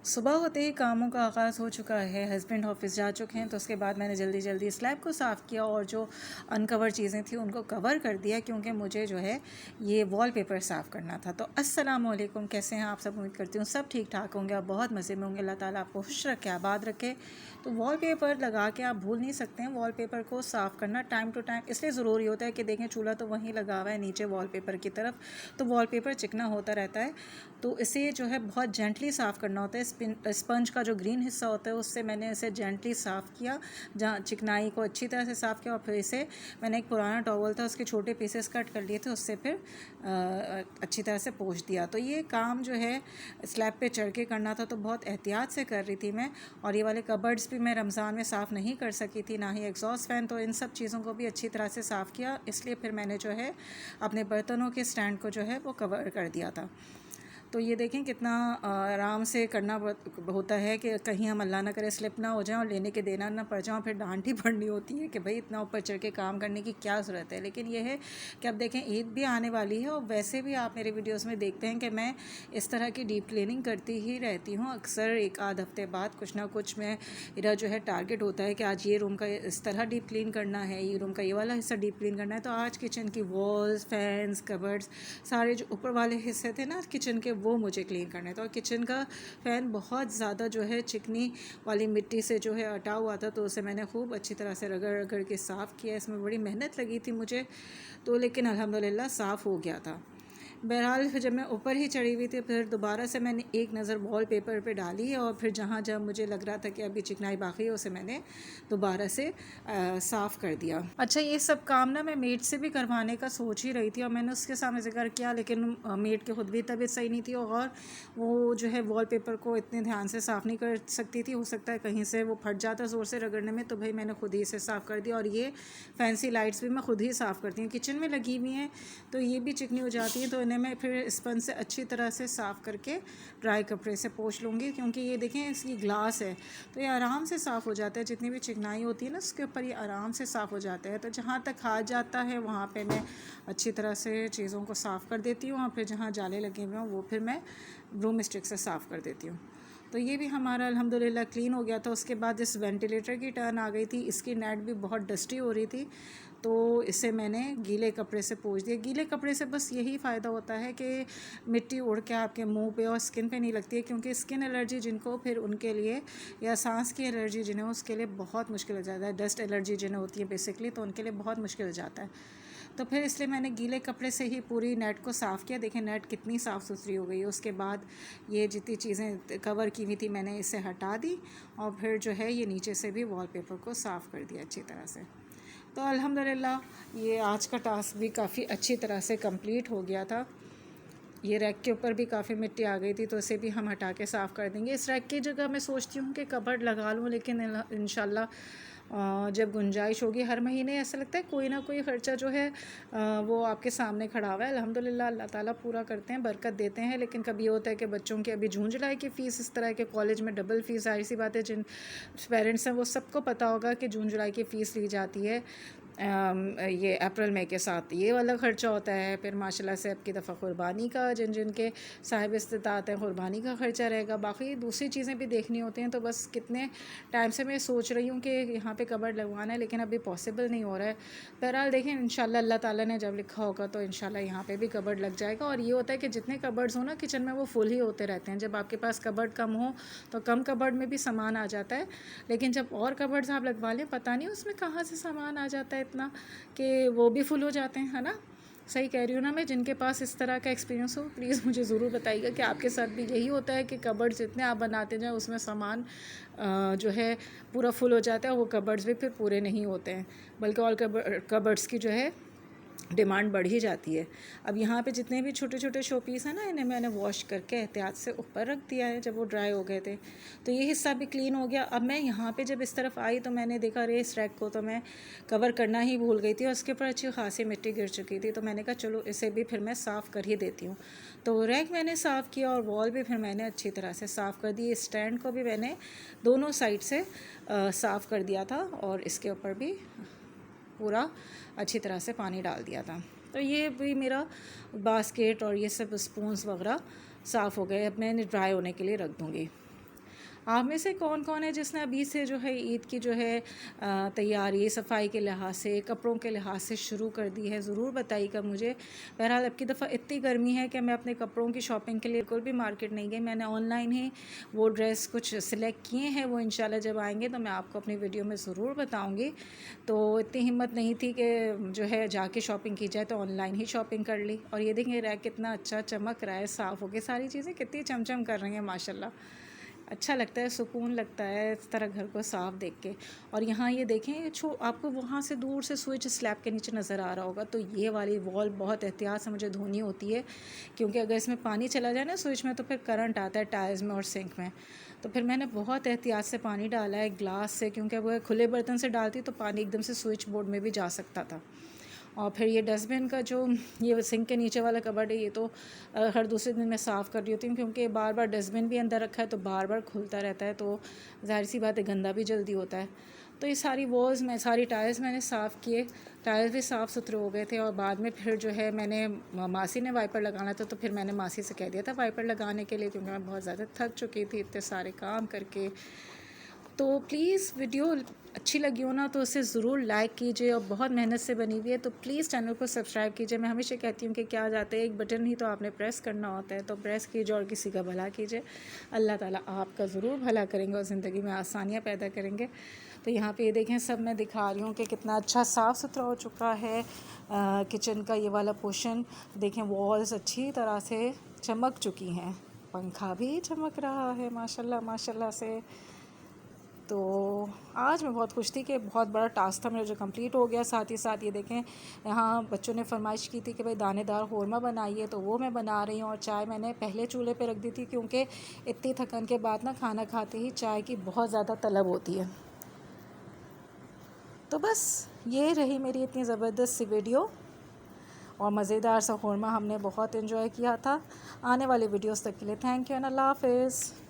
सुबह होते ही कामों का आगाज़ हो चुका है। हस्बैंड ऑफिस जा चुके हैं, तो उसके बाद मैंने जल्दी जल्दी स्लैब को साफ़ किया और जो अनकवर चीज़ें थी उनको कवर कर दिया, क्योंकि मुझे जो है ये वॉलपेपर साफ़ करना था। तो अस्सलाम वालेकुम, कैसे हैं आप सब? उम्मीद करती हूँ सब ठीक ठाक होंगे, आप बहुत मज़े में होंगे। अल्लाह ताला आपको खुश रखे, आबाद रखे। तो वॉलपेपर लगा के आप भूल नहीं सकते हैं वॉलपेपर को साफ़ करना टाइम टू टाइम। इसलिए ज़रूरी होता है कि देखें चूल्हा तो वहीं लगा हुआ है नीचे वॉलपेपर की तरफ, तो वॉलपेपर चिकना होता रहता है। तो इसे जो है बहुत जेंटली साफ़ करना होता है। स्पंज का जो ग्रीन हिस्सा होता है उससे मैंने इसे जेंटली साफ़ किया, जहाँ चिकनाई को अच्छी तरह से साफ़ किया। और फिर इसे मैंने एक पुराना टॉवल था, उसके छोटे पीसेस कट कर लिए थे, उससे फिर अच्छी तरह से पोंछ दिया। तो ये काम जो है स्लैब पे चढ़ के करना था, तो बहुत एहतियात से कर रही थी मैं। और ये वाले कबर्ड्स भी मैं रमज़ान में साफ़ नहीं कर सकी थी, ना ही एग्जॉस्ट फ़ैन। तो इन सब चीज़ों को भी अच्छी तरह से साफ़ किया, इसलिए फिर मैंने जो है अपने बर्तनों के स्टैंड को जो है वो कवर कर दिया था। तो ये देखें कितना आराम से करना होता है कि कहीं हम अल्लाह ना करे स्लिप ना हो जाएं और लेने के देना ना पड़ जाए, फिर डांट ही पड़नी होती है कि भाई इतना ऊपर चढ़ के काम करने की क्या ज़रूरत है। लेकिन ये है कि अब देखें ईद भी आने वाली है, और वैसे भी आप मेरे वीडियोस में देखते हैं कि मैं इस तरह की डीप क्लीनिंग करती ही रहती हूँ। अक्सर एक आध हफ्ते बाद कुछ ना कुछ मेरा जो है टारगेट होता है कि आज ये रूम का इस तरह डीप क्लीन करना है, ये रूम का ये वाला हिस्सा डीप क्लीन करना है। तो आज किचन की वॉल्स, फैंस, कबर्ड्स, सारे जो ऊपर वाले हिस्से थे ना किचन के, वो मुझे क्लीन करना था। और किचन का फ़ैन बहुत ज़्यादा जो है चिकनी वाली मिट्टी से जो है अटा हुआ था, तो उसे मैंने खूब अच्छी तरह से रगड़ रगड़ के साफ़ किया। इसमें बड़ी मेहनत लगी थी मुझे तो, लेकिन अल्हम्दुलिल्लाह साफ़ हो गया था। बहरहाल फिर जब मैं ऊपर ही चढ़ी हुई थी, फिर दोबारा से मैंने एक नज़र वॉलपेपर पे डाली, और फिर जहाँ जहाँ मुझे लग रहा था कि अभी चिकनाई बाकी है उसे मैंने दोबारा से साफ़ कर दिया। अच्छा, ये सब काम ना मैं मेड से भी करवाने का सोच ही रही थी, और मैंने उसके सामने ज़िक्र किया, लेकिन मेड की खुद भी तबीयत सही नहीं थी, और वो जो है वॉलपेपर को इतने ध्यान से साफ़ नहीं कर सकती थी। हो सकता है कहीं से वो फट जाता ज़ोर से रगड़ने में, तो भाई मैंने खुद ही इसे साफ़ कर दिया। और ये फैंसी लाइट्स भी मैं खुद ही साफ़ करती हूँ, किचन में लगी हुई हैं तो ये भी चिकनी हो जाती हैं, तो इन्हें मैं फिर स्पंज से अच्छी तरह से साफ़ करके ड्राई कपड़े से पोंछ लूँगी। क्योंकि ये देखें इसकी ग्लास है, तो ये आराम से साफ़ हो जाता है। जितनी भी चिकनाई होती है ना उसके ऊपर ये आराम से साफ़ हो जाता है। तो जहाँ तक हाथ जाता है वहाँ पे मैं अच्छी तरह से चीज़ों को साफ़ कर देती हूँ, और फिर जहाँ जाले लगे हुए हों वो फिर मैं ब्रूम स्टिक से साफ़ कर देती हूँ। तो ये भी हमारा अल्हम्दुलिल्लाह क्लीन हो गया था। उसके बाद इस वेंटिलेटर की टर्न आ गई थी, इसकी नेट भी बहुत डस्टी हो रही थी, तो इसे मैंने गीले कपड़े से पोंछ दिया। गीले कपड़े से बस यही फ़ायदा होता है कि मिट्टी उड़ के आपके मुंह पे और स्किन पे नहीं लगती है, क्योंकि स्किन एलर्जी जिनको, फिर उनके लिए, या सांस की एलर्जी जिन्हें, उसके लिए बहुत मुश्किल हो जाता है। डस्ट एलर्जी जिन्हें होती है बेसिकली, तो उनके लिए बहुत मुश्किल हो जाता है। तो फिर इसलिए मैंने गीले कपड़े से ही पूरी नेट को साफ़ किया। देखें नेट कितनी साफ़ सुथरी हो गई है। उसके बाद ये जितनी चीज़ें कवर की हुई थी मैंने इसे हटा दी, और फिर जो है ये नीचे से भी वॉलपेपर को साफ़ कर दिया अच्छी तरह से। तो अल्हम्दुलिल्लाह ये आज का टास्क भी काफ़ी अच्छी तरह से कंप्लीट हो गया था। ये रैक के ऊपर भी काफ़ी मिट्टी आ गई थी, तो इसे भी हम हटा के साफ़ कर देंगे। इस रैक की जगह मैं सोचती हूँ कि कबर्ड लगा लूँ, लेकिन इंशाल्लाह जब गुंजाइश होगी, हर महीने ऐसा लगता है कोई ना कोई ख़र्चा जो है वो आपके सामने खड़ा हुआ है। अल्हम्दुलिल्लाह अल्लाह ताला पूरा करते हैं, बरकत देते हैं। लेकिन कभी होता है कि बच्चों की अभी जून जुलाई की फ़ीस इस तरह के कॉलेज में डबल फ़ीस, ज़ाहिर सी बात है जिन पेरेंट्स हैं वो सबको पता होगा कि जून जुलाई की फ़ीस ली जाती है ये अप्रैल मई के साथ, ये वाला ख़र्चा होता है। फिर माशाल्लाह से अब की दफ़ा क़ुरबानी का, जिन जिन के साहिब इस्तिताअत हैं, क़ुरबानी का ख़र्चा रहेगा। बाकी दूसरी चीज़ें भी देखनी होती हैं। तो बस कितने टाइम से मैं सोच रही हूँ कि यहाँ पे कबर्ड लगवाना है, लेकिन अभी पॉसिबल नहीं हो रहा है। बहरहाल देखें इंशाल्लाह अल्लाह ताला ने जब लिखा होगा तो इंशाल्लाह यहाँ पे भी कबर्ड लग जाएगा। और ये होता है कि जितने कबर्ड्स हो ना किचन में वो फुल ही होते रहते हैं। जब आपके पास कबर्ड कम हो तो कम कबर्ड में भी सामान आ जाता है, लेकिन जब और कबर्ड्स आप लगवा लें, पता नहीं उसमें कहाँ से सामान आ जाता है इतना कि वो भी फुल हो जाते हैं, है ना? सही कह रही हूँ ना मैं? जिनके पास इस तरह का एक्सपीरियंस हो प्लीज़ मुझे ज़रूर बताइएगा कि आपके साथ भी यही होता है कि कबर्ड जितने आप बनाते जाएं उसमें सामान जो है पूरा फुल हो जाता है, वो कबर्ड्स भी फिर पूरे नहीं होते हैं, बल्कि और कबर्ड्स की जो है डिमांड बढ़ ही जाती है। अब यहाँ पे जितने भी छोटे छोटे शो पीस हैं ना, इन्हें मैंने वॉश करके एहतियात से ऊपर रख दिया है जब वो ड्राई हो गए थे। तो ये हिस्सा भी क्लीन हो गया। अब मैं यहाँ पे जब इस तरफ आई तो मैंने देखा अरे इस रैक को तो मैं कवर करना ही भूल गई थी, और उसके ऊपर अच्छी खासी मिट्टी गिर चुकी थी। तो मैंने कहा चलो इसे भी फिर मैं साफ़ कर ही देती हूँ। तो रैक मैंने साफ़ किया, और वॉल भी फिर मैंने अच्छी तरह से साफ़ कर दी। स्टैंड को भी मैंने दोनों साइड से साफ़ कर दिया था, और इसके ऊपर भी पूरा अच्छी तरह से पानी डाल दिया था। तो ये भी मेरा बास्केट और ये सब स्पून्स वगैरह साफ़ हो गए। अब मैं इन्हें ड्राई होने के लिए रख दूँगी। आप में से कौन कौन है जिसने अभी से जो है ईद की जो है तैयारी सफाई के लिहाज से, कपड़ों के लिहाज से शुरू कर दी है, ज़रूर बताइएगा मुझे। बहरहाल अब की दफ़ा इतनी गर्मी है कि मैं अपने कपड़ों की शॉपिंग के लिए बिल्कुल भी मार्केट नहीं गई। मैंने ऑनलाइन ही वो ड्रेस कुछ सिलेक्ट किए हैं, वो इंशाल्लाह जब आएंगे तो मैं आपको अपनी वीडियो में ज़रूर बताऊँगी। तो इतनी हिम्मत नहीं थी कि जो है जाके शॉपिंग की जाए, तो ऑनलाइन ही शॉपिंग कर ली। और ये देखें रैक कितना अच्छा चमक रहा है, साफ़ हो गई, सारी चीज़ें कितनी चमचम कर रही हैं माशाल्लाह। अच्छा लगता है, सुकून लगता है इस तरह घर को साफ़ देख के। और यहाँ ये देखें आपको वहाँ से दूर से स्विच स्लैब के नीचे नज़र आ रहा होगा, तो ये वाली वॉल बहुत एहतियात से मुझे धोनी होती है, क्योंकि अगर इसमें पानी चला जाए ना स्विच में तो फिर करंट आता है टाइल्स में और सिंक में। तो फिर मैंने बहुत एहतियात से पानी डाला है ग्लास से, क्योंकि अगर खुले बर्तन से डालती तो पानी एकदम से स्विच बोर्ड में भी जा सकता था। और फिर ये डस्टबिन का जो ये सिंक के नीचे वाला कबर्ड है, ये तो हर दूसरे दिन मैं साफ़ कर रही होती हूँ, क्योंकि बार बार डस्टबिन भी अंदर रखा है तो बार बार खुलता रहता है, तो ज़ाहिर सी बात है गंदा भी जल्दी होता है। तो ये सारी वॉल्स में सारी टाइल्स मैंने साफ़ किए, टाइल्स भी साफ़ सुथरे हो गए थे। और बाद में फिर जो है मैंने मासी ने वाइपर लगाना था, तो फिर मैंने मासी से कह दिया था वाइपर लगाने के लिए, क्योंकि मैं बहुत ज़्यादा थक चुकी थी इतने सारे काम करके। तो प्लीज़ वीडियो अच्छी लगी हो ना तो उसे ज़रूर लाइक कीजिए, और बहुत मेहनत से बनी हुई है, तो प्लीज़ चैनल को सब्सक्राइब कीजिए। मैं हमेशा कहती हूँ कि क्या जाता है, एक बटन ही तो आपने प्रेस करना होता है, तो प्रेस कीजिए और किसी का भला कीजिए। अल्लाह ताला आपका ज़रूर भला करेंगे और ज़िंदगी में आसानियाँ पैदा करेंगे। तो यहाँ पे ये देखें, सब मैं दिखा रही हूँ कि कितना अच्छा साफ़ सुथरा हो चुका है किचन का ये वाला पोर्शन। देखें वॉल्स अच्छी तरह से चमक चुकी हैं, पंखा भी चमक रहा है माशाल्लाह माशाल्लाह से। तो आज मैं बहुत खुश थी कि बहुत बड़ा टास्क था मेरा जो कंप्लीट हो गया। साथ ही साथ ये देखें, यहाँ बच्चों ने फरमाइश की थी कि भाई दानेदार कौरमा बनाइए, तो वो मैं बना रही हूँ। और चाय मैंने पहले चूल्हे पे रख दी थी, क्योंकि इतनी थकन के बाद ना खाना खाते ही चाय की बहुत ज़्यादा तलब होती है। तो बस ये रही मेरी इतनी ज़बरदस्त सी वीडियो, और मज़ेदार सा कौरमा हमने बहुत इन्जॉय किया था। आने वाली वीडियोज़ तक के लिए थैंक यू एंड अल्लाह हाफ़िज़।